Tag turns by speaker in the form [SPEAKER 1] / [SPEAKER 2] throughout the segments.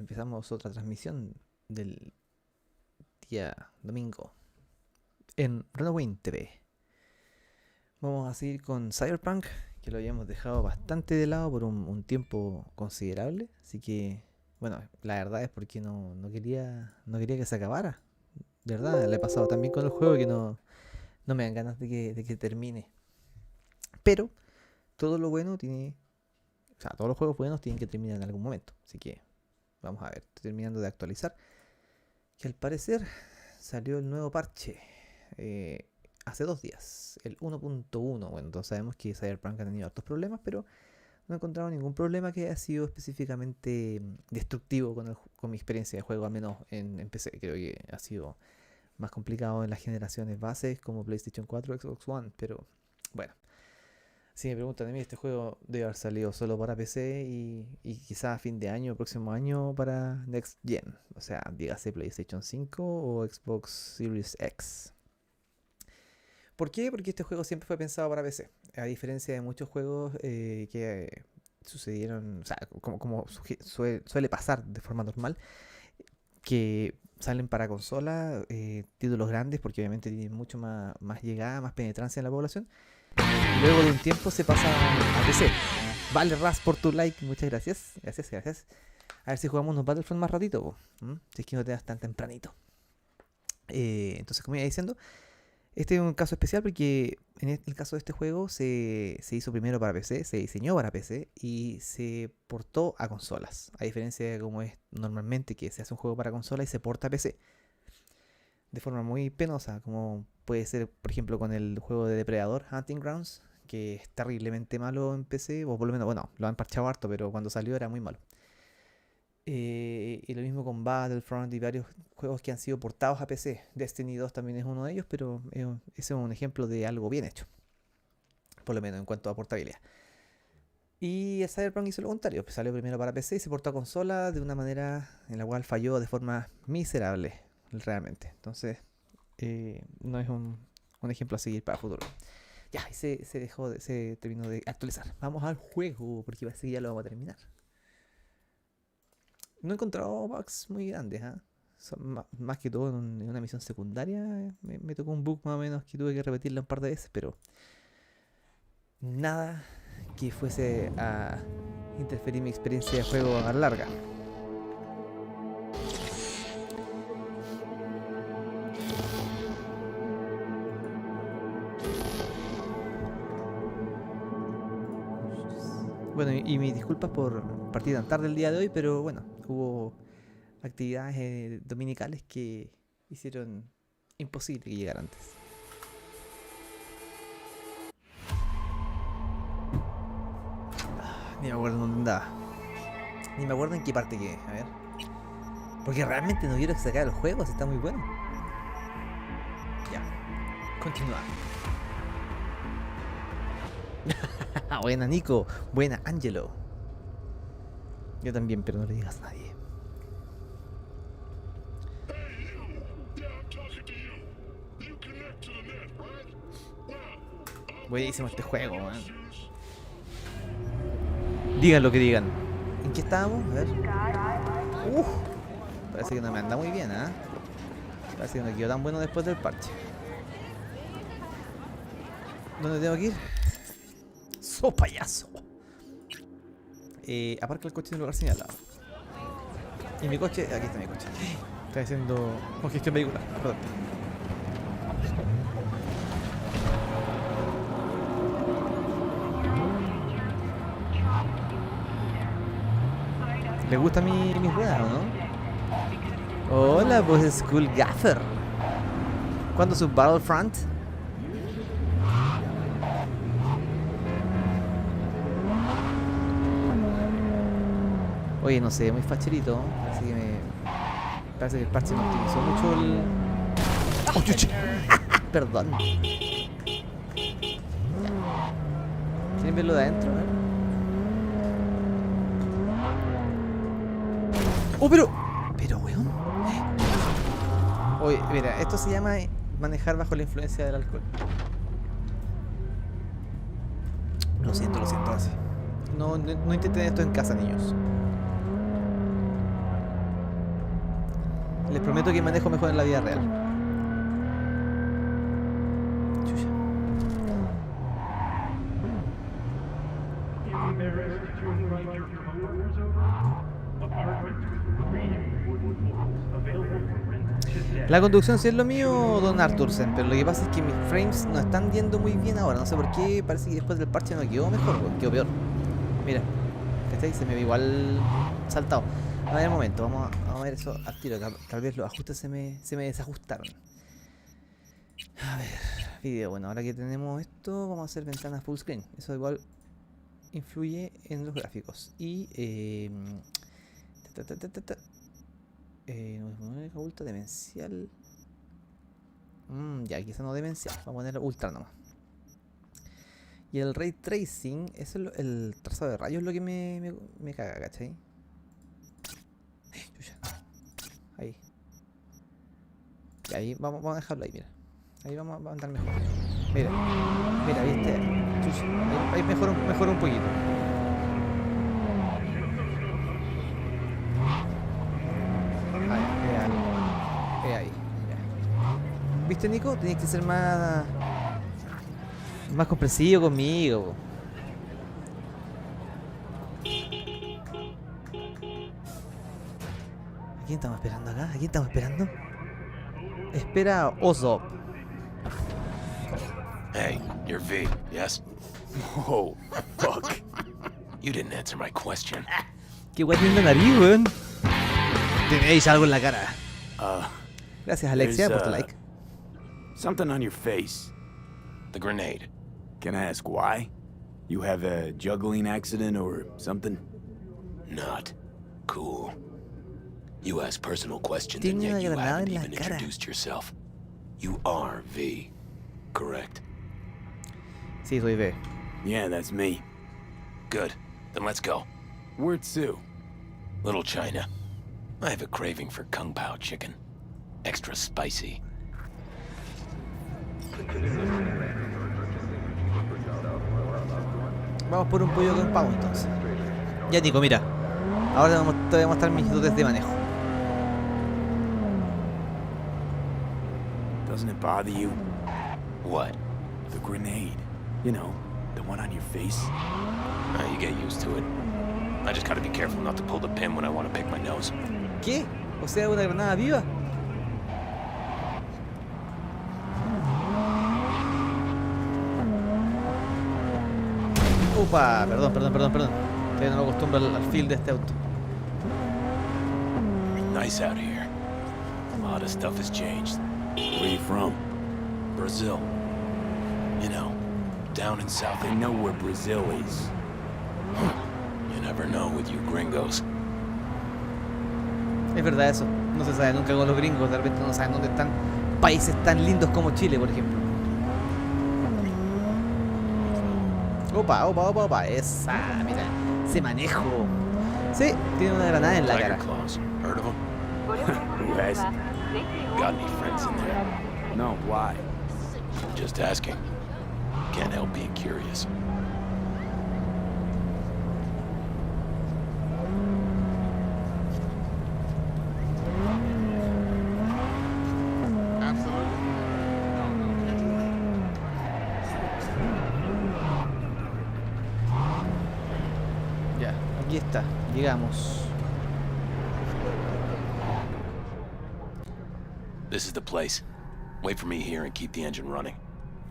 [SPEAKER 1] empezamos otra transmisión del día domingo en Runaway TV. Vamos a seguir con Cyberpunk, que lo habíamos dejado bastante de lado por un tiempo considerable. Así que, bueno, la verdad es porque no quería que se acabara. De verdad, le he pasado tan bien con el juego que no me dan ganas de que termine. Pero todo lo bueno tiene... O sea, todos los juegos buenos tienen que terminar en algún momento. Así que, vamos a ver, estoy terminando de actualizar. Que al parecer salió el nuevo parche hace 2 días, el 1.1. Bueno, todos sabemos que Cyberpunk ha tenido hartos problemas, pero no he encontrado ningún problema que haya sido específicamente destructivo con mi experiencia de juego, al menos en PC. Creo que ha sido más complicado en las generaciones bases como PlayStation 4 o Xbox One, pero bueno. Si me preguntan a mí, este juego debe haber salido solo para PC y quizás a fin de año, próximo año para Next Gen. O sea, dígase PlayStation 5 o Xbox Series X. ¿Por qué? Porque este juego siempre fue pensado para PC. A diferencia de muchos juegos que sucedieron, o sea, como suele pasar de forma normal, que salen para consola, títulos grandes, porque obviamente tienen mucho más llegada, más penetrancia en la población. Luego de un tiempo se pasa a PC. Vale, Raz, por tu like, muchas gracias. Gracias. A ver si jugamos unos Battlefront más ratito, si es que no te das tan tempranito. Entonces, como iba diciendo, este es un caso especial porque en el caso de este juego se hizo primero para PC, se diseñó para PC y se portó a consolas. A diferencia de como es normalmente que se hace un juego para consola y se porta a PC. De forma muy penosa, como puede ser, por ejemplo, con el juego de Depredador, Hunting Grounds, que es terriblemente malo en PC, o por lo menos, bueno, lo han parchado harto, pero cuando salió era muy malo. Y lo mismo con Battlefront y varios juegos que han sido portados a PC. Destiny 2 también es uno de ellos, pero ese es un ejemplo de algo bien hecho, por lo menos en cuanto a portabilidad. Y el Cyberpunk hizo lo contrario, pues salió primero para PC y se portó a consola de una manera en la cual falló de forma miserable, realmente. Entonces, no es un ejemplo a seguir para el futuro. Ya, y se terminó de actualizar. Vamos al juego, porque parece que ya lo vamos a terminar. No he encontrado bugs muy grandes, ¿eh? Más que todo en una misión secundaria me tocó un bug más o menos que tuve que repetirlo un par de veces, pero nada que fuese a interferir mi experiencia de juego a la larga. Bueno, y mis disculpas por partir tan tarde el día de hoy, pero bueno, hubo actividades dominicales que hicieron imposible que llegara antes. Ni me acuerdo dónde andaba. Ni me acuerdo en qué parte quedé. A ver. Porque realmente no quiero sacar el juego, si está muy bueno. Ya. Continuar. Buena Nico. Buena Angelo. Yo también, pero no le digas a nadie. Buenísimo este juego, man. Digan lo que digan. ¿En qué estábamos? A ver. Parece que no me anda muy bien, ¿eh? Parece que no quedó tan bueno después del parche. ¿Dónde tengo que ir? ¡So payaso! Aparca el coche en el lugar señalado. Y mi coche... Aquí está mi coche. Está haciendo congestión vehicular. Perdón. ¿Le gusta mi rueda o no? Hola, pues School Gaffer. ¿Cuándo su Battlefront? Oye, no sé, muy facherito. Parece que el parche no optimizó mucho el... ¡Oh, chucha! Perdón. ¿Quieren verlo de adentro? ¡Oh, pero weón! Oye, mira, esto se llama manejar bajo la influencia del alcohol. Lo siento, así. No intenten esto en casa, niños. Les prometo que manejo mejor en la vida real. Chucha. La conducción sí es lo mío, don Arthursen, pero lo que pasa es que mis frames no están yendo muy bien ahora. No sé por qué, parece que después del parche no quedó mejor, weón, quedó peor. Mira, ¿cachai? Se me ve igual saltado. A ver, un momento, vamos a ver eso al tiro. Tal vez los ajustes se me desajustaron. A ver, video. Bueno, ahora que tenemos esto, vamos a hacer ventanas full screen. Eso igual influye en los gráficos. Y ultra demencial. Ya, quizá no demencial. Vamos a poner ultra nomás. Y el ray tracing, eso es el trazado de rayos, es lo que me caga, ¿cachai? Ahí. Y ahí vamos a dejarlo ahí, mira. Ahí vamos a andar mejor. Mira, viste. Ahí mejora un poquito. Ahí. ¿Viste, Nico? Tienes que ser más comprensivo conmigo. ¿A quién estamos esperando acá? ¿A quién estamos esperando? Espera a Ozop.
[SPEAKER 2] Hey, you're V, yes?
[SPEAKER 3] Oh, fuck.
[SPEAKER 2] You didn't answer my question.
[SPEAKER 1] Qué guay tiene la nariz, weón. Tenéis algo en la cara. Gracias, Alexia, por tu like.
[SPEAKER 3] Something on your face.
[SPEAKER 2] The grenade.
[SPEAKER 3] Can I ask why? You have a juggling accident or something?
[SPEAKER 2] Not cool. You ask personal questions and
[SPEAKER 1] Tiene
[SPEAKER 2] yet you
[SPEAKER 1] una granada
[SPEAKER 2] haven't
[SPEAKER 1] en la
[SPEAKER 2] even
[SPEAKER 1] cara.
[SPEAKER 2] introduced yourself. You are V, correct?
[SPEAKER 1] Sí, soy B.
[SPEAKER 3] Yeah, that's me.
[SPEAKER 2] Good. Then let's go.
[SPEAKER 3] Where to?
[SPEAKER 2] Little China. I have a craving for Kung Pao chicken. Extra spicy.
[SPEAKER 1] Vamos por un pollo con pavo entonces. Ya, Nico, mira. Ahora te voy a mostrar mis dotes de manejo.
[SPEAKER 3] Doesn't it bother you?
[SPEAKER 2] What?
[SPEAKER 3] The grenade. You know, the one on your face.
[SPEAKER 2] You get used to it. I just gotta be careful not to pull the pin when I want to pick my nose.
[SPEAKER 1] ¿Qué? O sea, una granada viva. Upa, perdón. Todavía no me acostumbro al feel de este auto.
[SPEAKER 2] Nice out here. A lot of stuff has changed.
[SPEAKER 3] Where are you from?
[SPEAKER 2] Brazil. You know, down in South
[SPEAKER 3] I know where Brazil is.
[SPEAKER 2] You never know with you gringos.
[SPEAKER 1] Es verdad eso. No se sabe nunca con los gringos. De repente no saben dónde están países tan lindos como Chile, por ejemplo. Opa. Esa, mira. Ese manejo. Sí, tiene una granada en la
[SPEAKER 2] Tiger
[SPEAKER 1] cara.
[SPEAKER 2] claws. Heard of them?
[SPEAKER 3] Who has?
[SPEAKER 2] Got any friends in there?
[SPEAKER 3] No, why?
[SPEAKER 2] Just asking. Can't help being curious.
[SPEAKER 1] Ya, aquí está. Llegamos.
[SPEAKER 2] This is the place. Wait for me here and keep the engine running.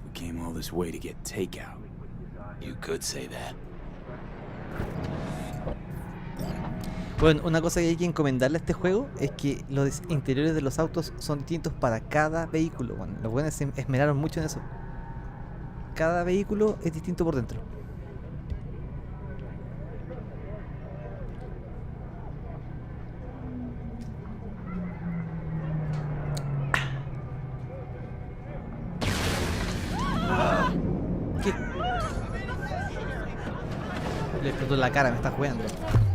[SPEAKER 3] We came all this way to get takeout.
[SPEAKER 2] You could say that.
[SPEAKER 1] Bueno, una cosa que hay que encomendarle a este juego es que los interiores de los autos son distintos para cada vehículo. Bueno, los buenos se esmeraron mucho en eso. Cada vehículo es distinto por dentro. ¿Qué? Le explotó en la cara, me está jugando.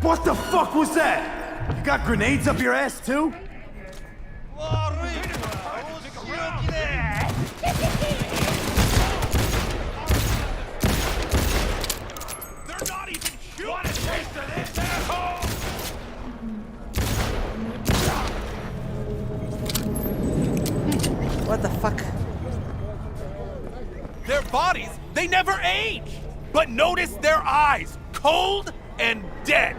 [SPEAKER 3] What the fuck was that? You got grenades up your ass too?
[SPEAKER 1] the fuck?
[SPEAKER 4] Their bodies, they never age! But notice their eyes, cold and dead!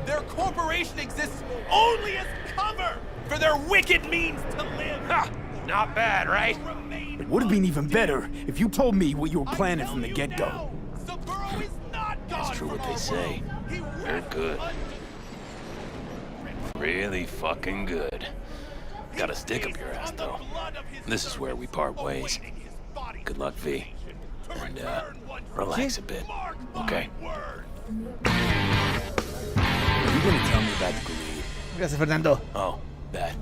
[SPEAKER 4] Their corporation exists only as cover for their wicked means to live!
[SPEAKER 2] Ha! Not bad, right?
[SPEAKER 3] It would have been even better if you told me what you were planning from the get-go.
[SPEAKER 2] It's true what they say. They're good. Really fucking good. Got a stick up your ass, though. This is where we part ways. Good luck, V. And, relax a bit, okay?
[SPEAKER 3] Are you gonna tell me about the grenade?
[SPEAKER 1] Gracias, Fernando.
[SPEAKER 2] Oh, that.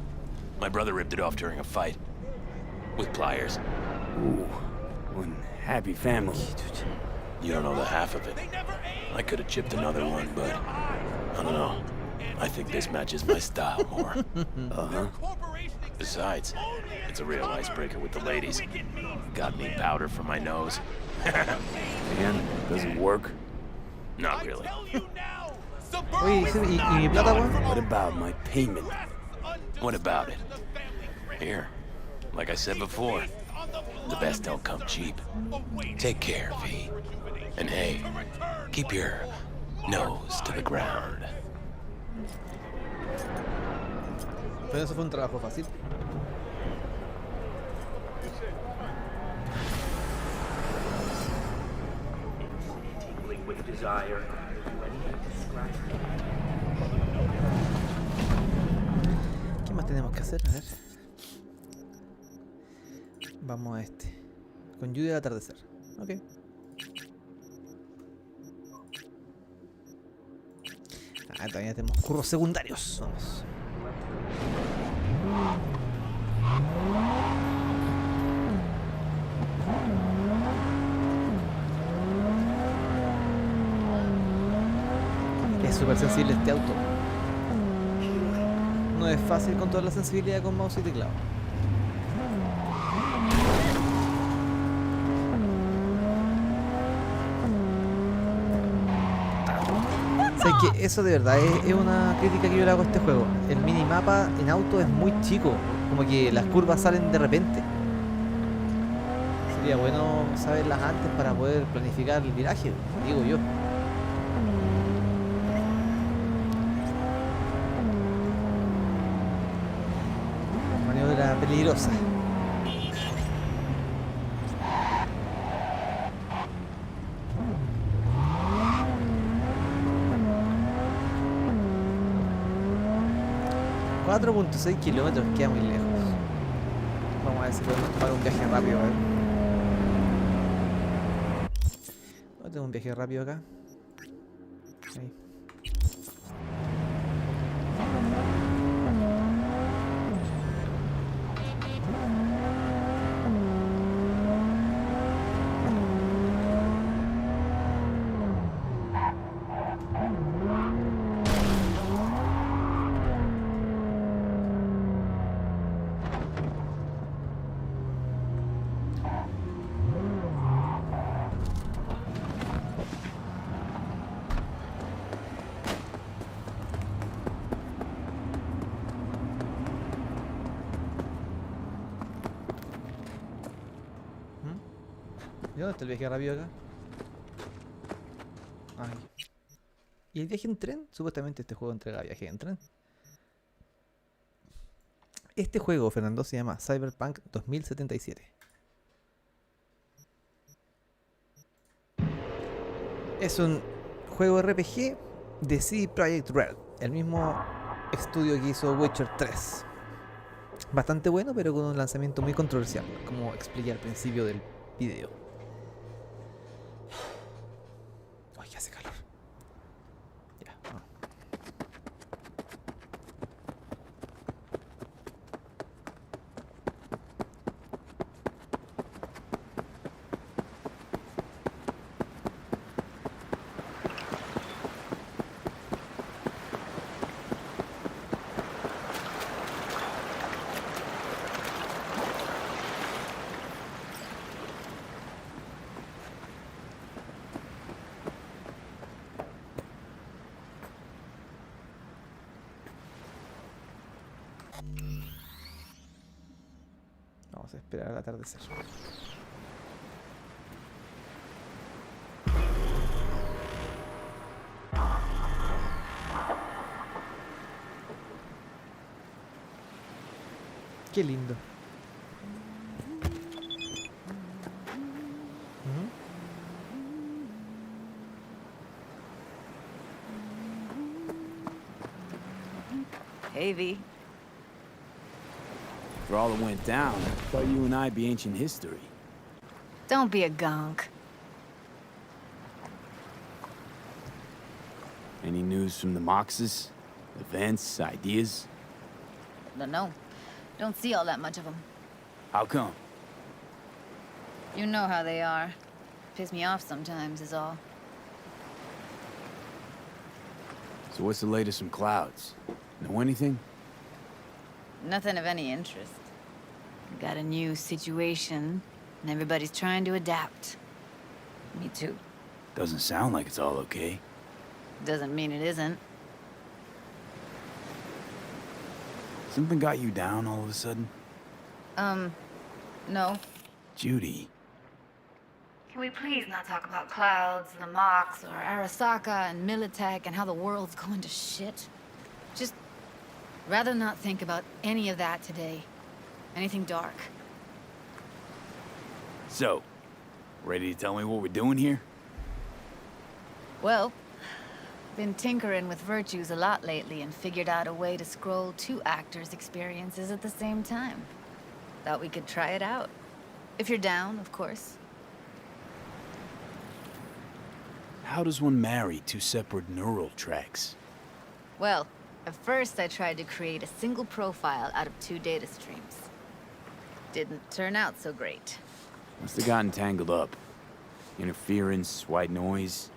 [SPEAKER 2] My brother ripped it off during a fight. With pliers.
[SPEAKER 3] Ooh, one happy family.
[SPEAKER 2] You don't know the half of it. I could have chipped another one, but I don't know. I think this matches my style more.
[SPEAKER 3] Uh-huh.
[SPEAKER 2] Besides, it's a real icebreaker with the ladies. Got any powder for my nose?
[SPEAKER 3] And does it work?
[SPEAKER 2] Not really.
[SPEAKER 1] Oye, ¿y mi plata, weón?
[SPEAKER 3] What about my payment?
[SPEAKER 2] What about it? Here, like I said before, the best don't come cheap. Take care, V. And hey, keep your nose to the ground.
[SPEAKER 1] Pero eso fue un trabajo fácil. ¿Qué más tenemos que hacer? A ver. Vamos a este. Con lluvia al atardecer. Ok. Ah, todavía tenemos curros secundarios. Vamos. Es súper sensible este auto. No es fácil controlar la sensibilidad con mouse y teclado. Sé que eso de verdad es una crítica que yo le hago a este juego. El minimapa en auto es muy chico, como que las curvas salen de repente. Sería bueno saberlas antes para poder planificar el viraje, digo yo. Maniobra peligrosa. .6 kilómetros, queda muy lejos. Vamos a ver si podemos tomar un viaje rápido. A ver. Tengo un viaje rápido acá. Ahí. ¿Y dónde está el viaje rápido acá? Ay. ¿Y el viaje en tren? Supuestamente este juego entrega viaje en tren. Este juego, Fernando, se llama Cyberpunk 2077. Es un juego RPG de CD Projekt Red, el mismo estudio que hizo Witcher 3. Bastante bueno, pero con un lanzamiento muy controversial, como expliqué al principio del video. Ay, hace calor. Ya, vamos. Vamos a esperar al atardecer. Qué lindo. Ujú.
[SPEAKER 5] Hey, V.
[SPEAKER 3] For all that went down, I thought you and I'd be ancient history.
[SPEAKER 5] Don't be a gonk.
[SPEAKER 3] Any news from the Moxes? Events, ideas?
[SPEAKER 5] No. Don't see all that much of them.
[SPEAKER 3] How come?
[SPEAKER 5] You know how they are. Piss me off sometimes is all.
[SPEAKER 3] So what's the latest from Clouds? Know anything?
[SPEAKER 5] Nothing of any interest. Got a new situation, and everybody's trying to adapt. Me too.
[SPEAKER 3] Doesn't sound like it's all okay.
[SPEAKER 5] Doesn't mean it isn't.
[SPEAKER 3] Something got you down all of a sudden?
[SPEAKER 5] No.
[SPEAKER 3] Judy.
[SPEAKER 5] Can we please not talk about Clouds, the Mox, or Arasaka and Militech and how the world's going to shit? Just rather not think about any of that today. Anything dark.
[SPEAKER 3] So, ready to tell me what we're doing here?
[SPEAKER 5] Well, been tinkering with virtues a lot lately and figured out a way to scroll 2 actors' experiences at the same time. Thought we could try it out. If you're down, of course.
[SPEAKER 3] How does one marry 2 separate neural tracks?
[SPEAKER 5] Well, at first I tried to create a single profile out of 2 data streams. Didn't turn out so great.
[SPEAKER 3] Must have gotten tangled up. Interference, white noise.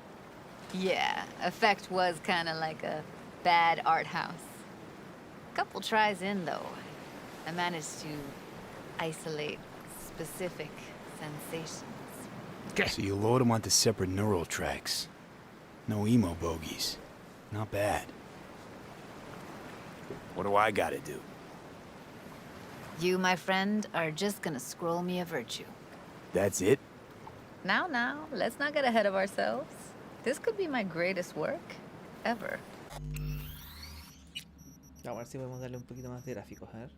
[SPEAKER 5] Yeah, effect was kind of like a bad art house. Couple tries in, though, I managed to isolate specific sensations.
[SPEAKER 3] So you load them onto separate neural tracks. No emo bogies. Not bad. What do I gotta do?
[SPEAKER 5] You, my friend, are just gonna scroll me a virtue.
[SPEAKER 3] That's it?
[SPEAKER 5] Now, let's not get ahead of ourselves. This could be my greatest work ever.
[SPEAKER 1] Vamos a ver si podemos darle un poquito más de gráficos, a ver.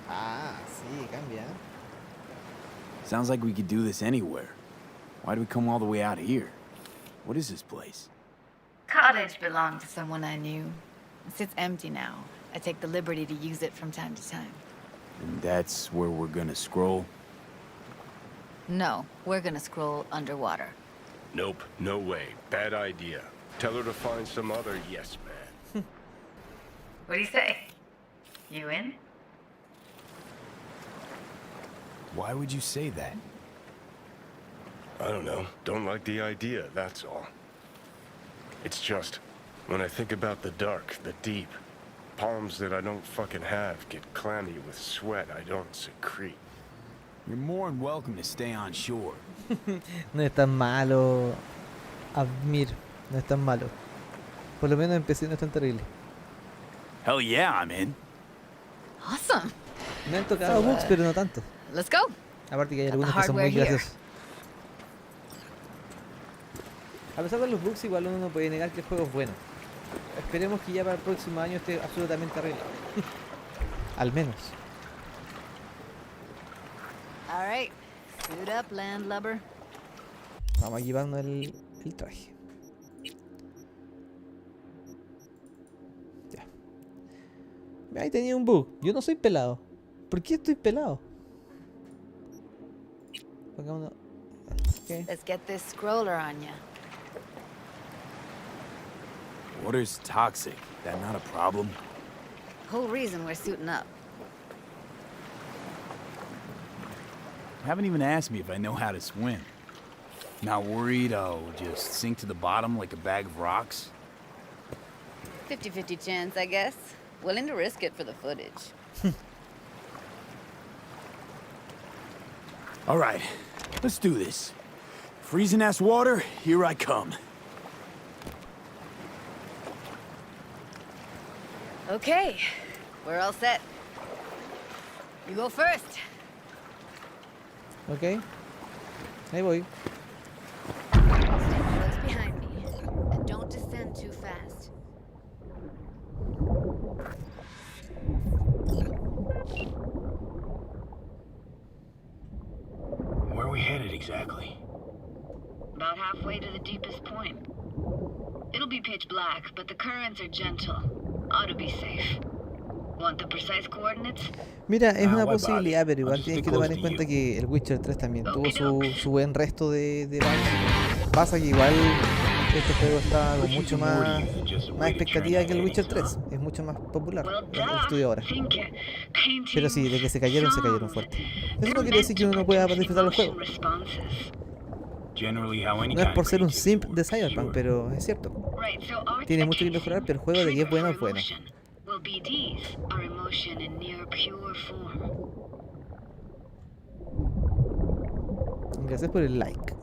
[SPEAKER 1] Ah, sí, cambia.
[SPEAKER 3] Sounds like we could do this anywhere. Why do we come all the way out here? What is this place?
[SPEAKER 5] Cottage belonged to someone I knew. It sits empty now. I take the liberty to use it from time to time.
[SPEAKER 3] And that's where we're gonna scroll?
[SPEAKER 5] No, we're gonna scroll underwater.
[SPEAKER 6] Nope, no way. Bad idea. Tell her to find some other yes man.
[SPEAKER 5] What do you say? You in?
[SPEAKER 3] Why would you say that?
[SPEAKER 6] I don't know. Don't like the idea, that's all. It's just, when I think about the dark, the deep, palms that I don't fucking have get clammy with sweat I don't secrete.
[SPEAKER 3] You're more than welcome to stay on shore.
[SPEAKER 1] No es tan malo, Admir. No es tan malo. Por lo menos empecé no es tan terrible.
[SPEAKER 3] Hell yeah, I'm in.
[SPEAKER 5] Awesome.
[SPEAKER 1] Me han tocado bugs, pero no tanto.
[SPEAKER 5] Let's go.
[SPEAKER 1] Aparte que hay
[SPEAKER 5] Got the
[SPEAKER 1] algunos que son muy
[SPEAKER 5] hardware here.
[SPEAKER 1] graciosos. A pesar de los bugs, igual uno no puede negar que el juego es bueno. Esperemos que ya para el próximo año esté absolutamente arreglado. Al menos.
[SPEAKER 5] All right. Suit up, landlubber.
[SPEAKER 1] Vamos a llevarnos el traje. Ya. Ahí tenía un bug. Yo no soy pelado. ¿Por qué estoy pelado? Pongámonos. Okay.
[SPEAKER 5] Let's get this scroller on ya.
[SPEAKER 3] Water's toxic. That not a problem?
[SPEAKER 5] Whole reason we're suiting up.
[SPEAKER 3] Haven't even asked me if I know how to swim. Not worried I'll just sink to the bottom like a bag of rocks?
[SPEAKER 5] 50-50 chance, I guess. Willing to risk it for the footage.
[SPEAKER 3] All right, let's do this. Freezing ass water, here I come.
[SPEAKER 5] Okay. We're all set. You go first.
[SPEAKER 1] Ok. Ahí voy.
[SPEAKER 5] Stay close behind me. And don't descend too fast.
[SPEAKER 3] Where are we headed exactly?
[SPEAKER 7] About halfway to the deepest point. It'll be pitch black, but the currents are gentle. Ought to be safe. Want the precise coordinates?
[SPEAKER 1] Mira, es
[SPEAKER 3] Ah,
[SPEAKER 1] una
[SPEAKER 3] what about
[SPEAKER 1] posibilidad,
[SPEAKER 3] it?
[SPEAKER 1] pero
[SPEAKER 3] I'll
[SPEAKER 1] igual
[SPEAKER 3] just
[SPEAKER 1] tienes
[SPEAKER 3] stick
[SPEAKER 1] que tomar
[SPEAKER 3] close
[SPEAKER 1] en
[SPEAKER 3] to
[SPEAKER 1] cuenta
[SPEAKER 3] you.
[SPEAKER 1] que el Witcher 3 también tuvo
[SPEAKER 7] Okey-dokes.
[SPEAKER 1] su buen resto de bugs. Pasa que igual este juego está con mucho más expectativa que el Witcher 3. Es mucho más popular
[SPEAKER 7] Well,
[SPEAKER 1] el estudio ahora.
[SPEAKER 7] Think it. Paintings,
[SPEAKER 1] Pero sí, de que se cayeron
[SPEAKER 7] songs.
[SPEAKER 1] fuerte. Eso
[SPEAKER 7] They're
[SPEAKER 1] no quiere decir
[SPEAKER 7] meant
[SPEAKER 1] que
[SPEAKER 7] to
[SPEAKER 1] uno no pueda
[SPEAKER 7] produce
[SPEAKER 1] disfrutar los
[SPEAKER 7] emotion
[SPEAKER 1] juegos.
[SPEAKER 7] responses.
[SPEAKER 3] Generally how any
[SPEAKER 1] No es
[SPEAKER 3] kind
[SPEAKER 1] por ser un
[SPEAKER 3] creativity
[SPEAKER 1] simp de
[SPEAKER 3] works,
[SPEAKER 1] Cyberpunk,
[SPEAKER 3] sure.
[SPEAKER 1] pero es cierto.
[SPEAKER 7] Right, so art's
[SPEAKER 1] Tiene
[SPEAKER 7] a
[SPEAKER 1] mucho que
[SPEAKER 7] casing,
[SPEAKER 1] mejorar, pero el juego de que es
[SPEAKER 7] trigger
[SPEAKER 1] bueno
[SPEAKER 7] for
[SPEAKER 1] es bueno.
[SPEAKER 7] emotion. Well, BDs are emotion in near pure form.
[SPEAKER 1] Gracias por el like.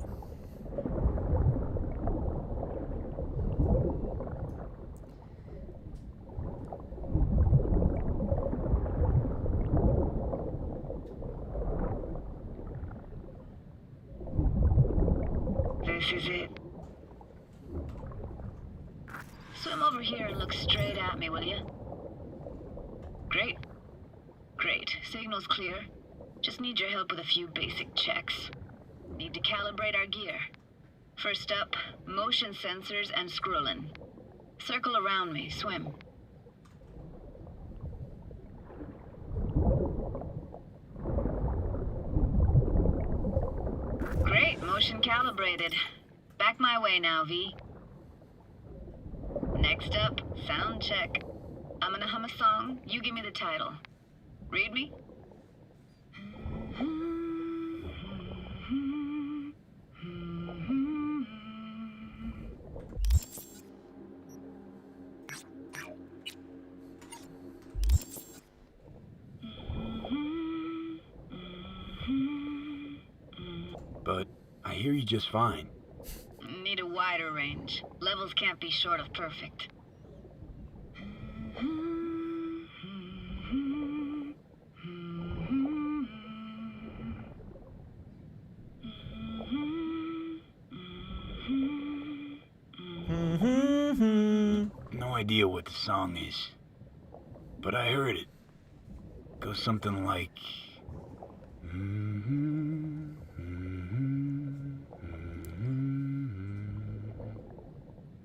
[SPEAKER 7] This is it. Swim over here and look straight at me, will you? Great. Great. Signal's clear. Just need your help with a few basic checks. Need to calibrate our gear. First up, motion sensors and scrolling. Circle around me, swim. Great, motion calibrated. Back my way now, V. Next up, sound check. I'm gonna hum a song, you give me the title. Read me?
[SPEAKER 3] But I hear you just fine.
[SPEAKER 7] Need a wider range. Levels can't be short of perfect.
[SPEAKER 3] No idea what the song is. But I heard it. Goes something like...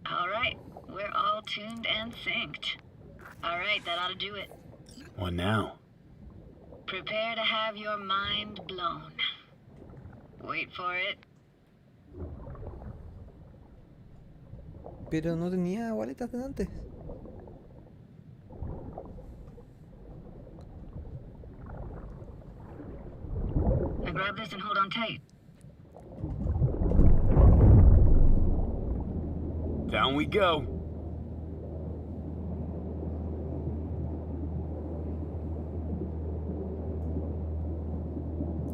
[SPEAKER 7] All right, we're all tuned and synced. All right, that ought to do it.
[SPEAKER 3] What now?
[SPEAKER 7] Prepare to have your mind blown. Wait for it.
[SPEAKER 1] Pero no tenía baletas de antes.
[SPEAKER 7] Now grab this and hold on tight.
[SPEAKER 3] Down we go.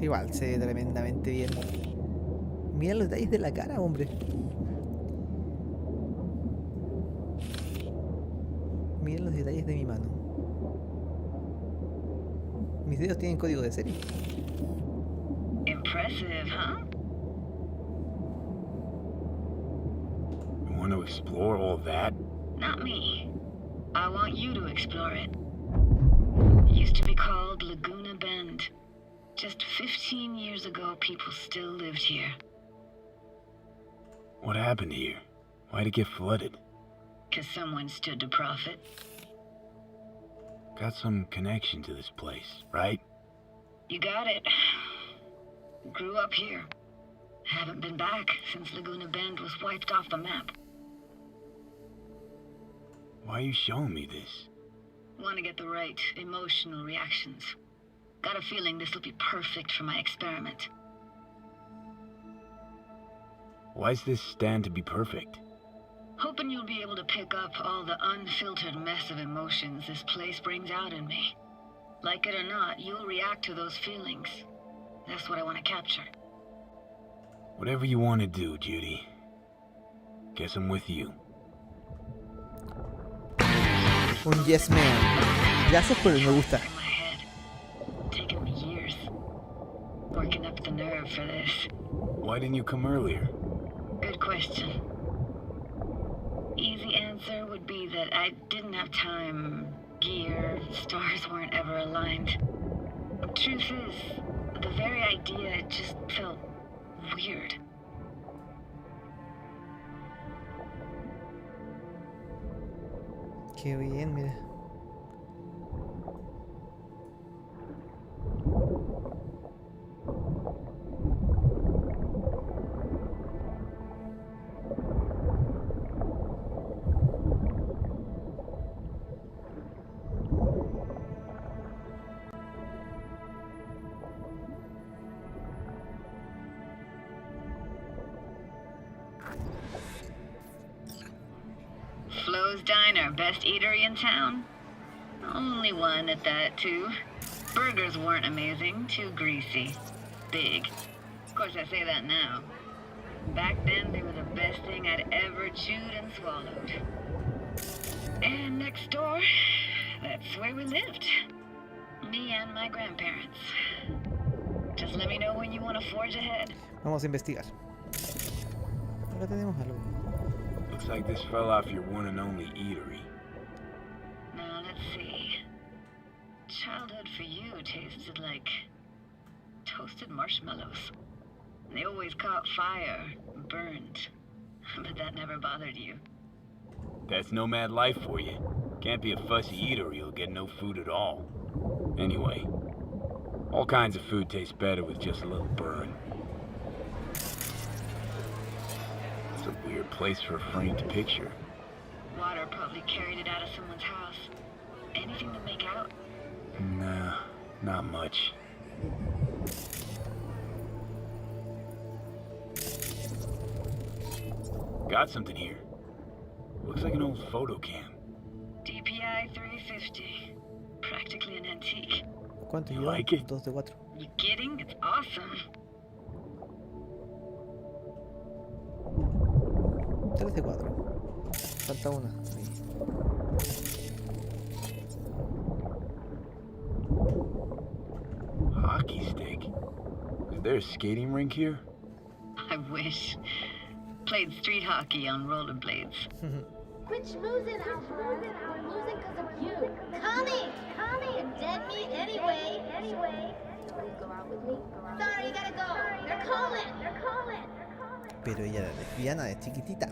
[SPEAKER 1] Igual, se ve tremendamente bien. Mira los detalles de la cara, hombre. Mira los detalles de mi mano. Mis dedos tienen código de serie.
[SPEAKER 7] Impressive, huh?
[SPEAKER 3] You want to explore all that?
[SPEAKER 7] Not me. I want you to explore it. It used to be called Laguna Bend. Just 15 years ago, people still lived here.
[SPEAKER 3] What happened here? Why'd it get flooded?
[SPEAKER 7] 'Cause someone stood to profit.
[SPEAKER 3] Got some connection to this place, right?
[SPEAKER 7] You got it. Grew up here. Haven't been back since Laguna Bend was wiped off the map.
[SPEAKER 3] Why are you showing me this?
[SPEAKER 7] Want to get the right emotional reactions. Got a feeling this will be perfect for my experiment.
[SPEAKER 3] Why's this stand to be perfect?
[SPEAKER 7] Hoping you'll be able to pick up all the unfiltered mess of emotions this place brings out in me. Like it or not, you'll react to those feelings. That's what I want to capture.
[SPEAKER 3] Whatever you want to do, Judy. Guess I'm with you.
[SPEAKER 1] Un yes man. Gracias por el me gusta.
[SPEAKER 7] In my head. Taken me years. Working up the nerve for this.
[SPEAKER 3] Why didn't you come earlier?
[SPEAKER 7] Good question. Easy answer would be that I didn't have time, gear, stars weren't ever aligned. Truth is, the very idea just felt weird.
[SPEAKER 1] Qué bien, mira.
[SPEAKER 7] Flo's Diner, best eatery in town? Only one at that, too. Burgers weren't amazing, too greasy. Big. Of course, I say that now. Back then, they were the best thing I'd ever chewed and swallowed. And next door, that's where we lived. Me and my grandparents. Just let me know when you want to forge ahead.
[SPEAKER 1] Vamos a investigar. Acá tenemos algo.
[SPEAKER 3] Looks like this fell off your one and only eatery.
[SPEAKER 7] Now, let's see. Childhood for you tasted like toasted marshmallows. They always caught fire, burned. But that never bothered you.
[SPEAKER 3] That's nomad life for you. Can't be a fussy eater or you'll get no food at all. Anyway, all kinds of food taste better with just a little burn. It's a weird place for a framed picture.
[SPEAKER 7] Water probably carried it out of someone's house. Anything to make out?
[SPEAKER 3] Nah, not much. Got something here. Looks like an old photo cam.
[SPEAKER 7] DPI 350. Practically an antique.
[SPEAKER 1] ¿Cuánto
[SPEAKER 3] You
[SPEAKER 1] lleva?
[SPEAKER 3] like it?
[SPEAKER 1] 2 de 4.
[SPEAKER 7] You kidding? It's awesome.
[SPEAKER 1] 3 de 4. Falta una. Ahí.
[SPEAKER 3] Hockey stick. Is there a skating rink here?
[SPEAKER 7] I wish. Played street hockey on rollerblades.
[SPEAKER 8] Quit schmoozing, Alfred. We're losing because of you. Connie! You're dead meat anyway. Will you go out with me? Sorry, you gotta go. They're calling.
[SPEAKER 1] Pero ella era lesbiana, es chiquitita.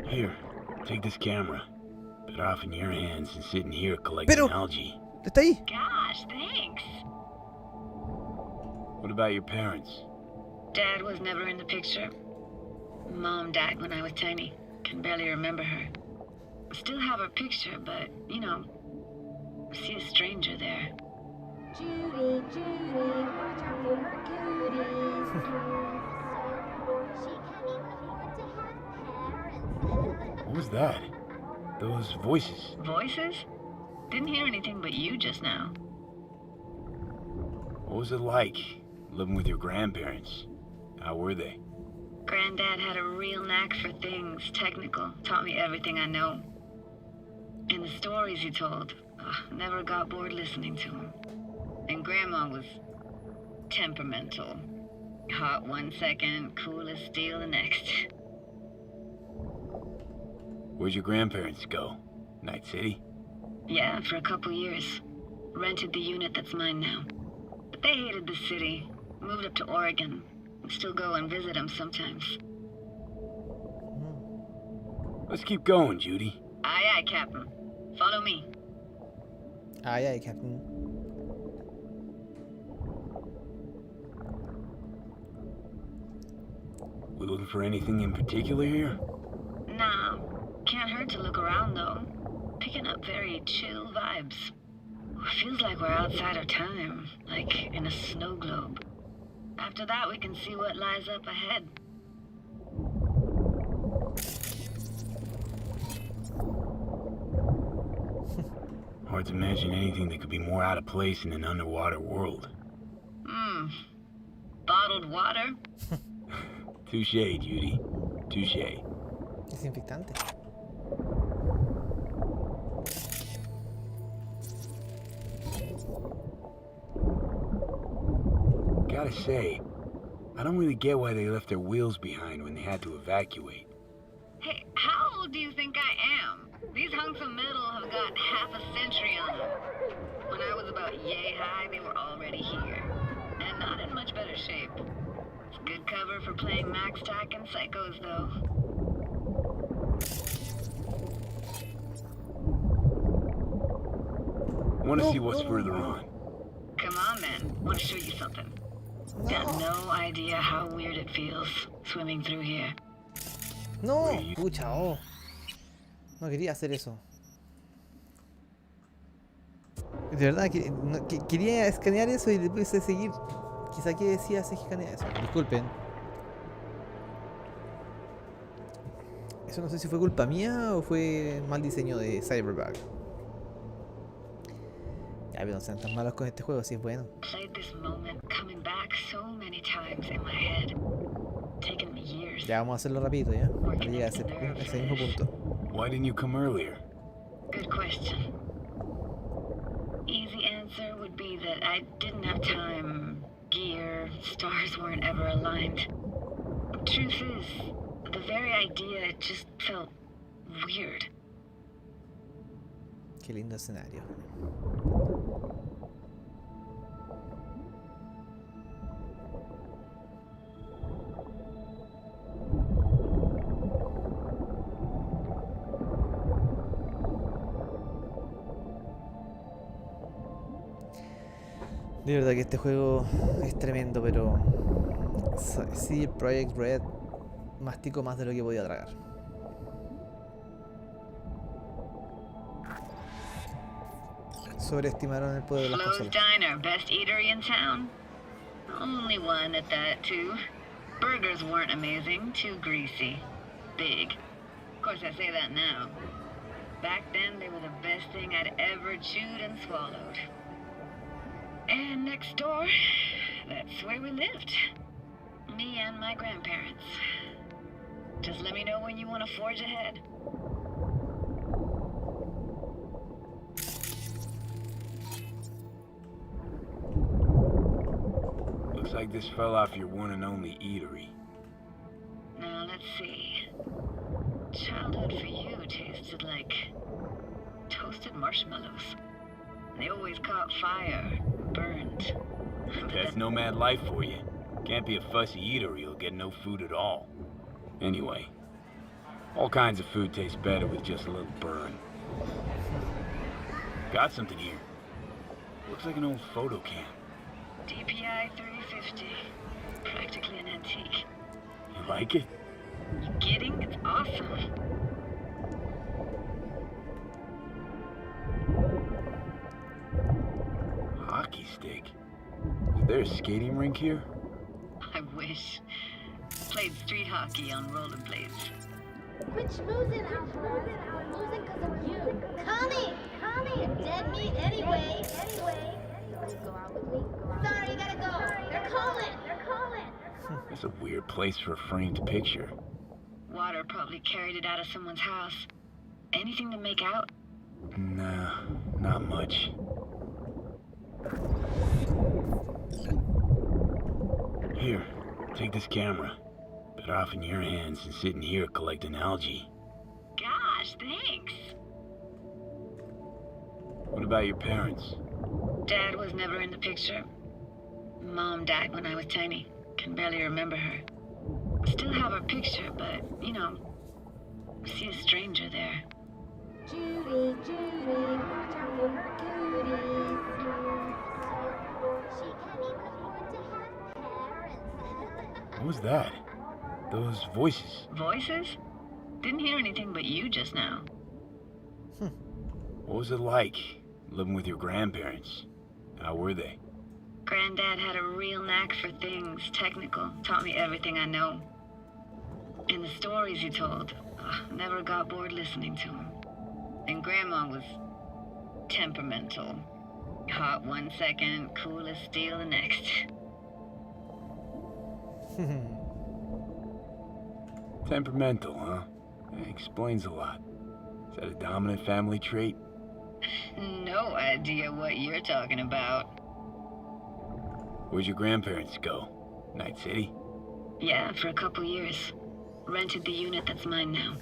[SPEAKER 3] Here, take this camera. Better off in your hands than sitting here collecting
[SPEAKER 1] Pero-
[SPEAKER 3] algae.
[SPEAKER 1] ¿Está ahí?
[SPEAKER 7] Gosh, thanks.
[SPEAKER 3] What about your parents?
[SPEAKER 7] Dad was never in the picture. Mom died when I was tiny. Can barely remember her. Still have her picture, but, you know, see a stranger there.
[SPEAKER 8] Judy, watch out for her cuties. She can't even afford to have parents.
[SPEAKER 3] What was that? Those voices.
[SPEAKER 7] Voices? Didn't hear anything but you just now.
[SPEAKER 3] What was it like, living with your grandparents? How were they?
[SPEAKER 7] Granddad had a real knack for things technical. Taught me everything I know. And the stories he told, never got bored listening to him. And Grandma was temperamental. Hot one second, cool as steel the next.
[SPEAKER 3] Where'd your grandparents go? Night City?
[SPEAKER 7] Yeah, for a couple years. Rented the unit that's mine now. But they hated the city. Moved up to Oregon. Still go and visit them sometimes.
[SPEAKER 3] Let's keep going, Judy.
[SPEAKER 7] Aye, aye, Captain. Follow me.
[SPEAKER 1] Ay, ay, Captain.
[SPEAKER 3] We looking for anything in particular here?
[SPEAKER 7] Nah, can't hurt to look around though. Picking up very chill vibes. Feels like we're outside our time, like in a snow globe. After that, we can see what lies up ahead.
[SPEAKER 3] Hard to imagine anything that could be more out of place in an underwater world.
[SPEAKER 7] Bottled water?
[SPEAKER 3] Touche, Judy. Touche.
[SPEAKER 1] Desinfectante.
[SPEAKER 3] gotta say, I don't really get why they left their wheels behind when they had to evacuate.
[SPEAKER 7] Hey, how old do you think I am? These hunks of metal have got half a century on them. When I was about yay high, they were already here. And not in much better shape. It's good cover for playing Max Tack and Psychos, though.
[SPEAKER 3] Want to see what's further on.
[SPEAKER 7] Come on, then. Want to show you something. Got no idea how weird it feels swimming through here.
[SPEAKER 1] No, pucha, oh. No quería hacer eso. De verdad, quería escanear eso y después de seguir. Quizá que decía se escanea eso. Disculpen. Eso no sé si fue culpa mía o fue mal diseño de Cyberpunk. Ya, pero no sean tan malos con este juego, si es bueno.
[SPEAKER 7] Played this moment coming back so many times in my head. Taken me years.
[SPEAKER 1] Ya vamos a hacerlo rápido, ya. Para llegar a ese mismo punto.
[SPEAKER 3] Why didn't you come earlier?
[SPEAKER 7] Good question. Easy answer would be that I didn't have time. Gear, stars weren't ever aligned. Truth is, the very idea just felt weird.
[SPEAKER 1] Qué lindo escenario. De verdad que este juego es tremendo, pero sí, Project Red mastico más de lo que podía tragar. Sobreestimaron el poder de las
[SPEAKER 7] Flo's
[SPEAKER 1] consolas.
[SPEAKER 7] Diner, best eatery in town? Only one at that, too. Burgers weren't amazing, too greasy. Big. Of course, I say that now. Back then, they were the best thing I'd ever chewed and swallowed. And next door, that's where we lived. Me and my grandparents. Just let me know when you want to forge ahead.
[SPEAKER 3] Looks like this fell off your one and only eatery.
[SPEAKER 7] Now, let's see. Childhood for you tasted like toasted marshmallows. They always caught fire, burned.
[SPEAKER 3] That's nomad life for you. Can't be a fussy eater or you'll get no food at all. Anyway, all kinds of food tastes better with just a little burn. Got something here. Looks like an old photo cam.
[SPEAKER 7] DPI 350. Practically an antique.
[SPEAKER 3] You like it?
[SPEAKER 7] You kidding? It's awesome.
[SPEAKER 3] Hockey stick? Is there a skating rink here?
[SPEAKER 7] I wish. Played street hockey on rollerblades.
[SPEAKER 8] Quit schmoozing, Alfred. I'm losing because of you. Connie! You're dead meat anyway. Go out with me? Sorry, you gotta go. They're calling.
[SPEAKER 3] That's a weird place for a framed picture.
[SPEAKER 7] Water probably carried it out of someone's house. Anything to make out?
[SPEAKER 3] Nah, not much. Here, take this camera. Better off in your hands than sitting here collecting algae.
[SPEAKER 7] Gosh, thanks.
[SPEAKER 3] What about your parents?
[SPEAKER 7] Dad was never in the picture. Mom died when I was tiny. Can barely remember her. Still have her picture, but, you know, see a stranger there.
[SPEAKER 8] Judy, watch out for her cuties. She can't even afford to have parents.
[SPEAKER 3] What was that? Those voices.
[SPEAKER 7] Voices? Didn't hear anything but you just now.
[SPEAKER 3] What was it like, living with your grandparents? How were they?
[SPEAKER 7] Granddad had a real knack for things technical. Taught me everything I know. And the stories he told, never got bored listening to him. And Grandma was temperamental. Hot one second, cool as steel the next.
[SPEAKER 3] Temperamental, huh? That explains a lot. Is that a dominant family trait?
[SPEAKER 7] No idea what you're talking about.
[SPEAKER 3] Where'd your grandparents go? Night City?
[SPEAKER 7] Yeah, for a couple years. Rented the unit that's mine now.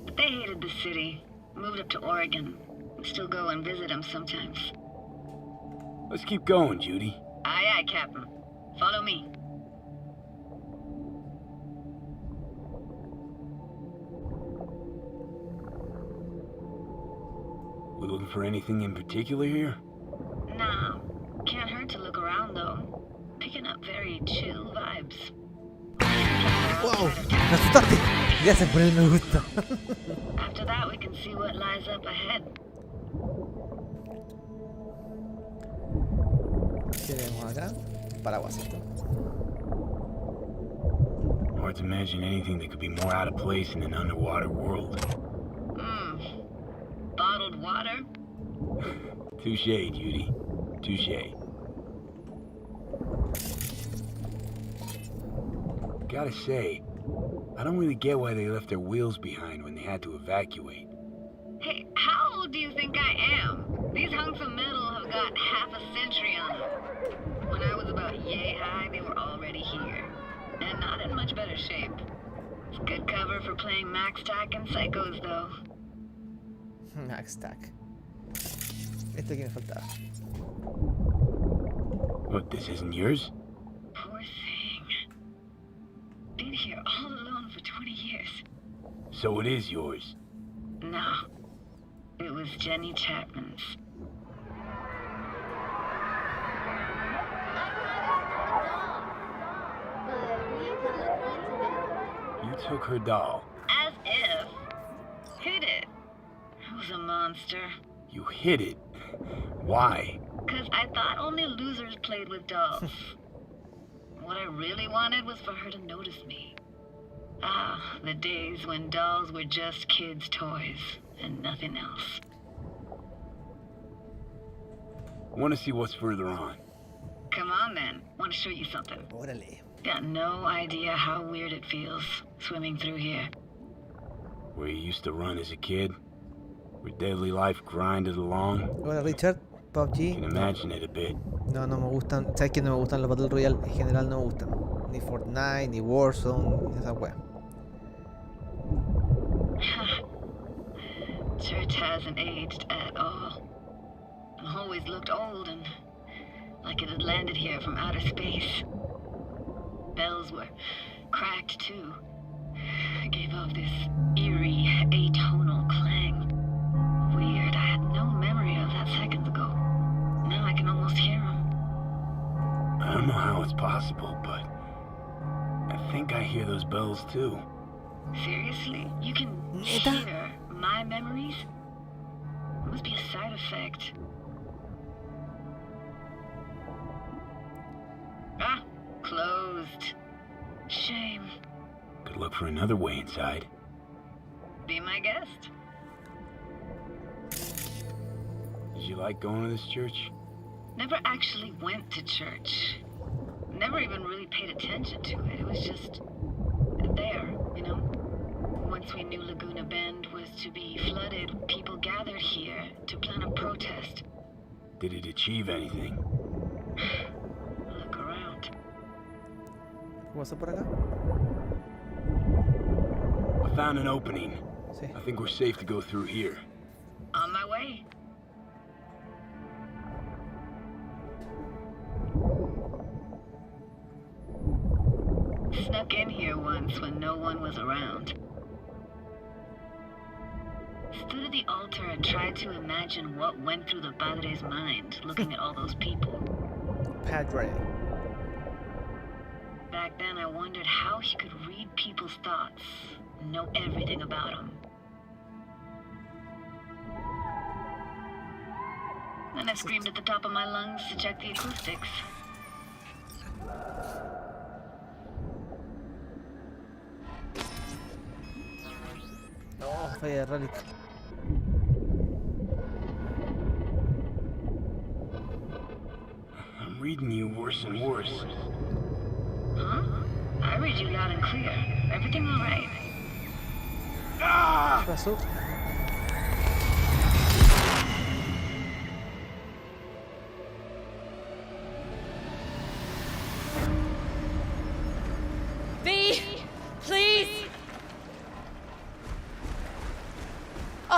[SPEAKER 7] But they hated the city. Moved up to Oregon. Still go and visit them sometimes.
[SPEAKER 3] Let's keep going, Judy.
[SPEAKER 7] Aye, aye, Captain. Follow me.
[SPEAKER 3] We looking for anything in particular here?
[SPEAKER 7] Nah. Can't hurt to look around, though. Picking up very chill vibes.
[SPEAKER 1] ¡Wow! ¡Me asustaste! Gracias por el me gusta.
[SPEAKER 7] After that, we can see what lies up ahead.
[SPEAKER 1] ¿Qué tenemos acá? Paraguas, ¿cierto?
[SPEAKER 3] Hard to imagine anything that could be more out of place in an underwater world.
[SPEAKER 7] Bottled water?
[SPEAKER 3] Touché, Judy. Touché. Gotta say, I don't really get why they left their wheels behind when they had to evacuate.
[SPEAKER 7] Hey, how old do you think I am? These hunks of metal have got half a century on them. When I was about yay high, they were already here. And not in much better shape. It's good cover for playing Max Tack and Psychos, though.
[SPEAKER 1] Max Tack. Esto que me faltaba.
[SPEAKER 3] What, this isn't yours?
[SPEAKER 7] Poor thing. Been here all alone for 20 years.
[SPEAKER 3] So it is yours.
[SPEAKER 7] No. It was Jenny Chapman's.
[SPEAKER 3] You took her doll.
[SPEAKER 7] As if. Hid it. I was a monster.
[SPEAKER 3] You hid it. Why?
[SPEAKER 7] 'Cause I thought only losers played with dolls. What I really wanted was for her to notice me. Ah, the days when dolls were just kids' toys and nothing else.
[SPEAKER 3] Want to see what's further on.
[SPEAKER 7] Come on then. Want to show you something.
[SPEAKER 1] Órale.
[SPEAKER 7] Got no idea how weird it feels swimming through here.
[SPEAKER 3] Where you used to run as a kid? Where daily life grinded along?
[SPEAKER 1] Hola Richard,
[SPEAKER 3] You
[SPEAKER 1] PUBG.
[SPEAKER 3] can imagine it a bit.
[SPEAKER 1] No, no me gustan. ¿Sabes que no me gustan los Battle Royale? En general no me gustan. Ni Fortnite, ni Warzone, ni esa wea.
[SPEAKER 7] Church hasn't aged at all. Always looked old and like it had landed here from outer space. Bells were cracked too. Gave off this eerie, atonal clang. Weird, I had no memory of that seconds ago. Now I can almost hear them.
[SPEAKER 3] I don't know how it's possible, but I think I hear those bells too.
[SPEAKER 7] Seriously? You can
[SPEAKER 1] Neta?
[SPEAKER 7] hear my memories? It must be a side effect. Ah, closed. Shame.
[SPEAKER 3] Could look for another way inside.
[SPEAKER 7] Be my guest.
[SPEAKER 3] Did you like going to this church?
[SPEAKER 7] Never actually went to church. Never even really paid attention to it. It was just there, you know? Once we knew Laguna Bend was to be flooded, people gathered here to plan a protest.
[SPEAKER 3] Did it achieve anything?
[SPEAKER 7] Look around.
[SPEAKER 1] ¿Cómo pasa por acá?
[SPEAKER 3] I found an opening.
[SPEAKER 1] Sí.
[SPEAKER 3] I think we're safe to go through here.
[SPEAKER 7] On my way. Snuck in here once when no one was around. Stood at the altar and tried to imagine what went through the Padre's mind, looking at all those people.
[SPEAKER 1] Padre.
[SPEAKER 7] Back then, I wondered how he could read people's thoughts and know everything about them. Then I screamed at the top of my lungs to check the acoustics.
[SPEAKER 1] Oh, falla de relic.
[SPEAKER 3] I'm reading you worse and worse.
[SPEAKER 7] Huh? I read you loud and clear. Everything all right?
[SPEAKER 1] ¿Qué pasó?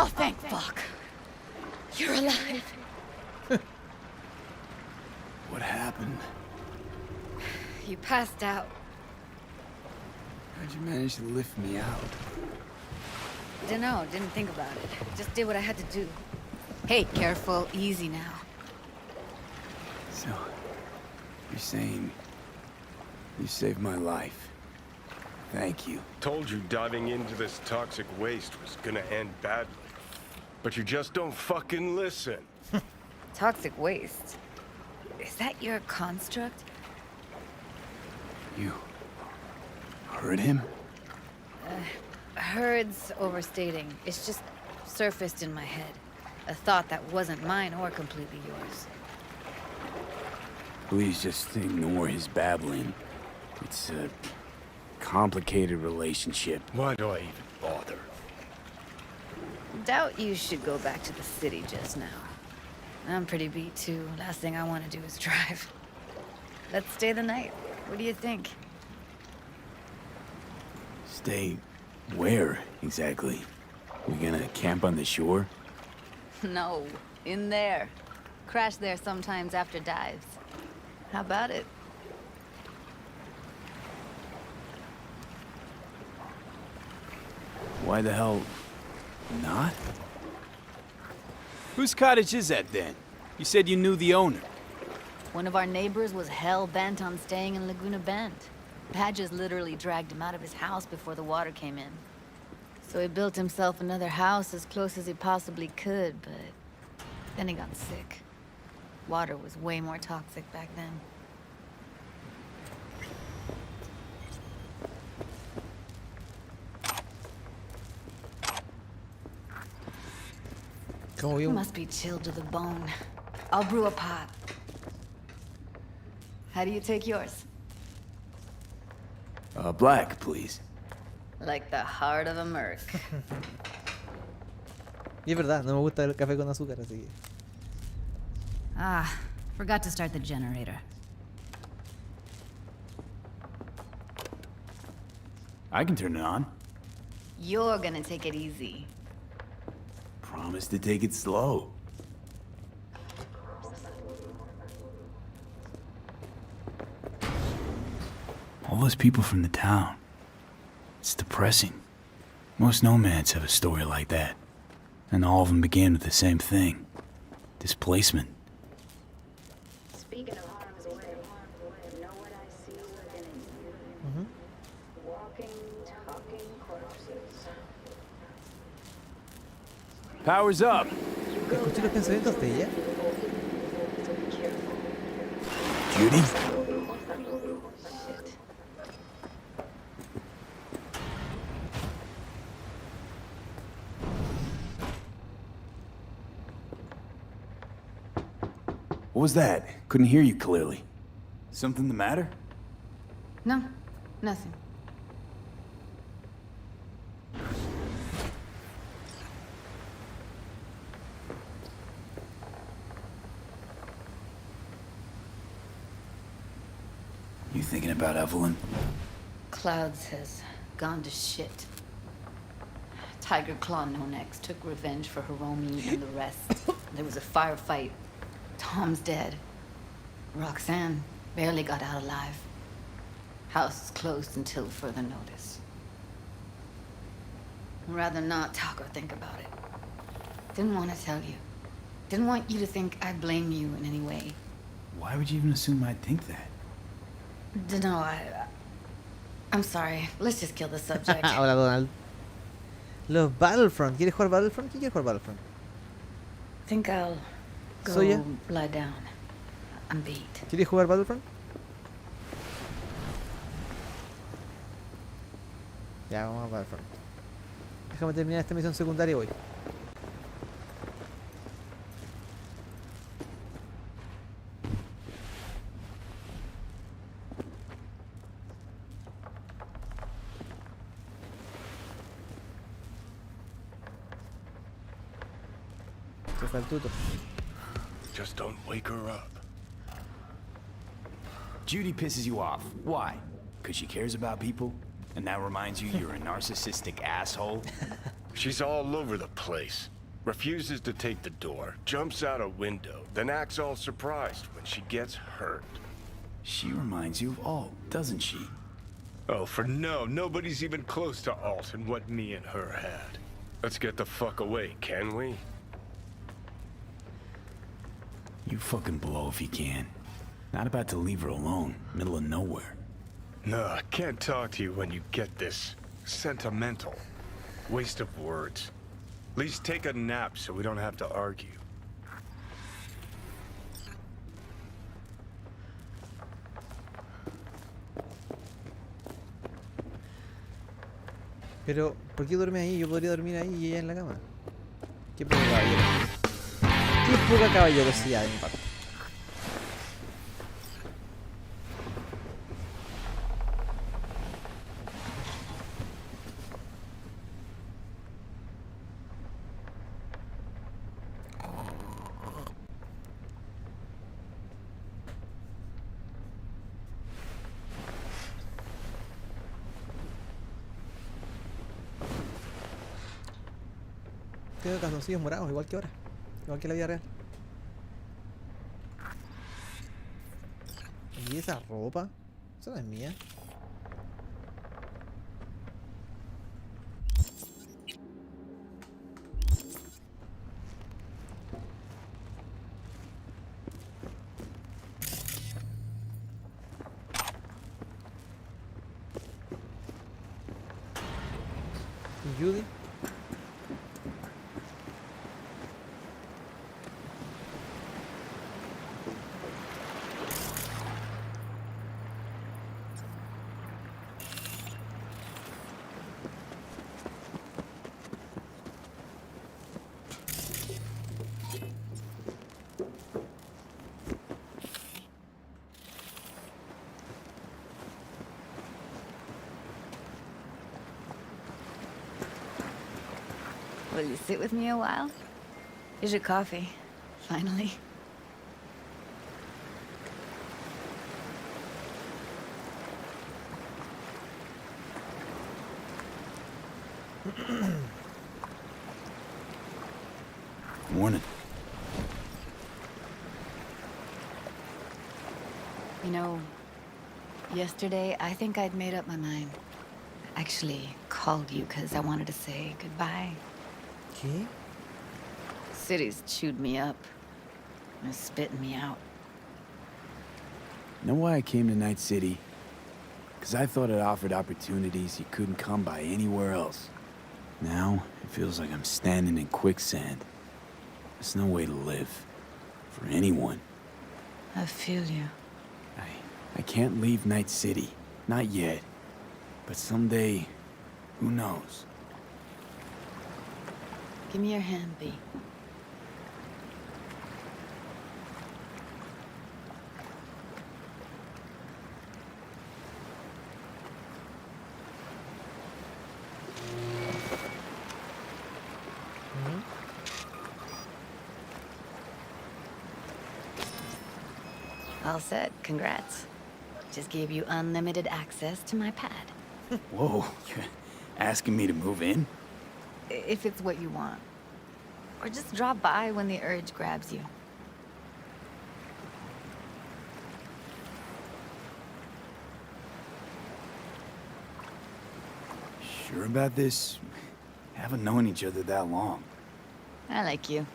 [SPEAKER 5] Oh, thank fuck. You're alive.
[SPEAKER 3] What happened?
[SPEAKER 5] You passed out.
[SPEAKER 3] How'd you manage to lift me out?
[SPEAKER 5] Dunno, didn't think about it. Just did what I had to do. Hey, careful, easy now.
[SPEAKER 3] So, you're saying you saved my life. Thank you.
[SPEAKER 6] Told you diving into this toxic waste was gonna end badly. But you just don't fucking listen.
[SPEAKER 5] Toxic waste. Is that your construct?
[SPEAKER 3] You heard him?
[SPEAKER 5] Heard's overstating. It's just surfaced in my head. A thought that wasn't mine or completely yours.
[SPEAKER 3] Please just ignore his babbling. It's a complicated relationship.
[SPEAKER 6] Why do I even bother?
[SPEAKER 5] Doubt you should go back to the city just now. I'm pretty beat too. Last thing I want to do is drive. Let's stay the night. What do you think?
[SPEAKER 3] Stay where, exactly? We gonna camp on the shore?
[SPEAKER 5] No, in there. Crash there sometimes after dives. How about it?
[SPEAKER 3] Why the hell not? Whose cottage is that then? You said you knew the owner.
[SPEAKER 5] One of our neighbors was hell-bent on staying in Laguna Bend. Badges literally dragged him out of his house before the water came in. So he built himself another house as close as he possibly could, but then he got sick. Water was way more toxic back then.
[SPEAKER 1] Como vi
[SPEAKER 5] You
[SPEAKER 1] un...
[SPEAKER 5] must be chilled to the bone. I'll brew a pot. How do you take yours?
[SPEAKER 3] Black, please.
[SPEAKER 5] Like the heart of a merc.
[SPEAKER 1] Y es verdad, no me gusta el café con azúcar, así que...
[SPEAKER 9] Ah, forgot to start the generator.
[SPEAKER 3] I can turn it on.
[SPEAKER 5] You're gonna take it easy.
[SPEAKER 3] Promise to take it slow. All those people from the town. It's depressing. Most nomads have a story like that. And all of them begin with the same thing. Displacement.
[SPEAKER 7] Speaking of harm's way, you know what I see living in you? Walking, talking corpses.
[SPEAKER 3] Power's up.
[SPEAKER 1] Escuché los pensamientos de ella.
[SPEAKER 3] Judy? What was that? Couldn't hear you clearly. Something the matter?
[SPEAKER 5] No, nothing.
[SPEAKER 3] You thinking about Evelyn?
[SPEAKER 5] Clouds has gone to shit. Tiger Claw No Necks took revenge for Hiromi and the rest. There was a firefight. Tom's dead. Roxanne barely got out alive. House is closed until further notice. I'd rather not talk or think about it. Didn't want to tell you. Didn't want you to think I blame you in any way.
[SPEAKER 3] Why would you even assume I'd think that?
[SPEAKER 5] Dunno, I'm sorry. Let's just kill the subject.
[SPEAKER 1] Hola, Donald. Los Battlefront. ¿Quieres jugar Battlefront? ¿Quién quiere jugar Battlefront?
[SPEAKER 5] Think I'll go
[SPEAKER 1] Soya?
[SPEAKER 5] lie down. I'm beat.
[SPEAKER 1] ¿Quieres jugar Battlefront? Ya, vamos a Battlefront. Déjame terminar esta misión secundaria y voy. Se fue el tuto.
[SPEAKER 6] Just don't wake her up.
[SPEAKER 3] Judy pisses you off. Why? Because she cares about people? And that reminds you you're a narcissistic asshole?
[SPEAKER 6] She's all over the place. Refuses to take the door, jumps out a window, then acts all surprised when she gets hurt.
[SPEAKER 3] She reminds you of Alt, doesn't she?
[SPEAKER 6] Oh, for no, nobody's even close to Alt and what me and her had. Let's get the fuck away, can we?
[SPEAKER 3] You fucking blow if you can. Not about to leave her alone, middle of nowhere.
[SPEAKER 6] No, I can't talk to you when you get this sentimental. Waste of words. At least take a nap so we don't have to argue.
[SPEAKER 1] Pero, ¿por qué duerme ahí? Yo podría dormir ahí y ella en la cama. Qué poca caballero. Qué poca caballerosidad de mi parte. Tengo calzoncillos morados, igual que ahora. Igual que en la vida real. ¿Y esa ropa? Esa no es mía. ¿Y Judy?
[SPEAKER 5] Will you sit with me a while? Here's your coffee. Finally.
[SPEAKER 3] Morning.
[SPEAKER 5] You know, yesterday I think I'd made up my mind. I actually called you because I wanted to say goodbye.
[SPEAKER 1] ¿Qué?
[SPEAKER 5] City's chewed me up. It's spitting me out.
[SPEAKER 3] Know why I came to Night City? Because I thought it offered opportunities you couldn't come by anywhere else. Now, it feels like I'm standing in quicksand. There's no way to live. For anyone.
[SPEAKER 5] I feel you.
[SPEAKER 3] I can't leave Night City. Not yet. But someday, who knows?
[SPEAKER 5] Give me your hand, B. All set. Congrats. Just gave you unlimited access to my pad.
[SPEAKER 3] Whoa, you're asking me to move in?
[SPEAKER 5] If it's what you want. Or just drop by when the urge grabs you.
[SPEAKER 3] Sure about this? Haven't known each other that long.
[SPEAKER 5] I like you.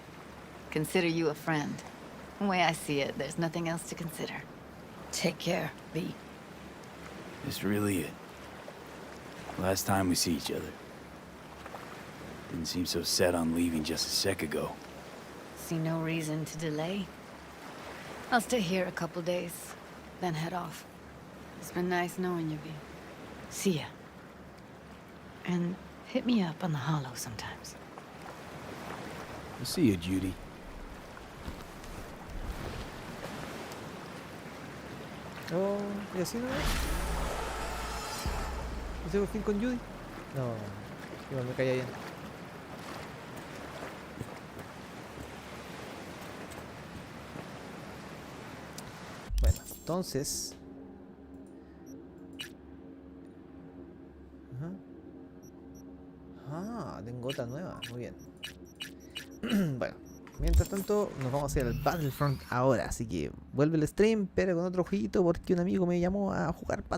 [SPEAKER 5] Consider you a friend. The way I see it, there's nothing else to consider. Take care, B.
[SPEAKER 3] This really it. Last time we see each other. Didn't seem so set on leaving just a sec ago.
[SPEAKER 5] See no reason to delay. I'll stay here a couple days, then head off. It's been nice knowing you, B. See ya. And hit me up on the holo sometimes.
[SPEAKER 3] I'll see you, Judy.
[SPEAKER 1] Oh, ¿y así no es? ¿Hice por fin con Judy? No, igual me caía bien. Bueno, entonces... Ajá. Ah, tengo otra nueva. Muy bien. Bueno, mientras tanto nos vamos a ir al Battlefront ahora. Así que vuelve el stream, pero con otro jueguito porque un amigo me llamó a jugar